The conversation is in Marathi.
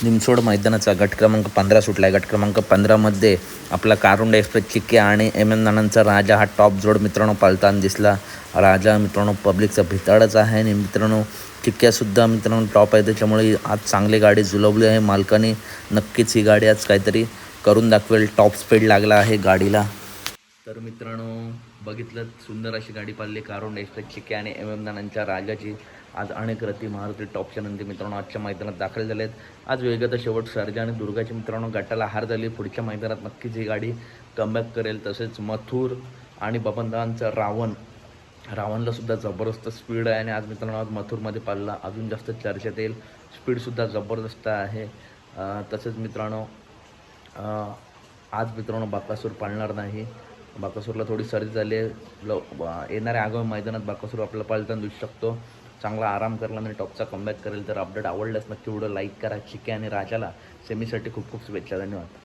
निमसोड मैदानाचा गट क्रमांक 15 सुटला आहे। गट क्रमांक 15मध्ये आपला कारुंडे एक्सप्रेस चिक्के आणि एम एम नानांचा राजा हा टॉप जोड मित्रांनो पळताना दिसला। राजा मित्रांनो पब्लिकचा भिताडच आहे आणि मित्रांनो चिक्क्यासुद्धा मित्रांनो टॉप आहे, त्याच्यामुळे आज चांगली गाडी जुलवली आहे मालकाने। नक्कीच ही गाडी आज काहीतरी करून दाखवेल, टॉप स्पीड लागला आहे गाडीला। तर मित्रांनो बघितलं सुंदर अशी गाडी पाहिली कारुंडे एक्सप्रेस चिक्के आणि एम एम नानांच्या राजाची। आज अनेक रथी मारुती टॉपच्या नंदी मित्रांनो आजच्या मैदानात दाखल झाले आहेत। आज वेगाचा शेवट सर्जा आणि दुर्गाची मित्रांनो गटाला हार झाली। पुढच्या मैदानात नक्कीच ही गाडी कमबॅक करेल। तसेच मथुर आणि बबनदांचा रावणला सुद्धा जबरदस्त स्पीड आहे आणि आज मित्रांनो आज मथुरमध्ये पाळला अजून जास्त चर्चेत येईल। स्पीडसुद्धा जबरदस्त आहे। तसेच मित्रांनो आज मित्रांनो बाकासूर पाळणार नाही। बाकासूरला थोडी सर्दी झाली आहे। येणाऱ्या आगामी मैदानात बाकासूर आपल्याला पाळताना दिसू शकतो। चांगला आराम करला आणि टॉपचा कमबॅक करेल। तर अपडेट आवडल्यास नक्की व्हिडिओ लाईक करा। चिक्के आणि राजाला सेमीसाठी खूप खूप शुभेच्छा। धन्यवाद।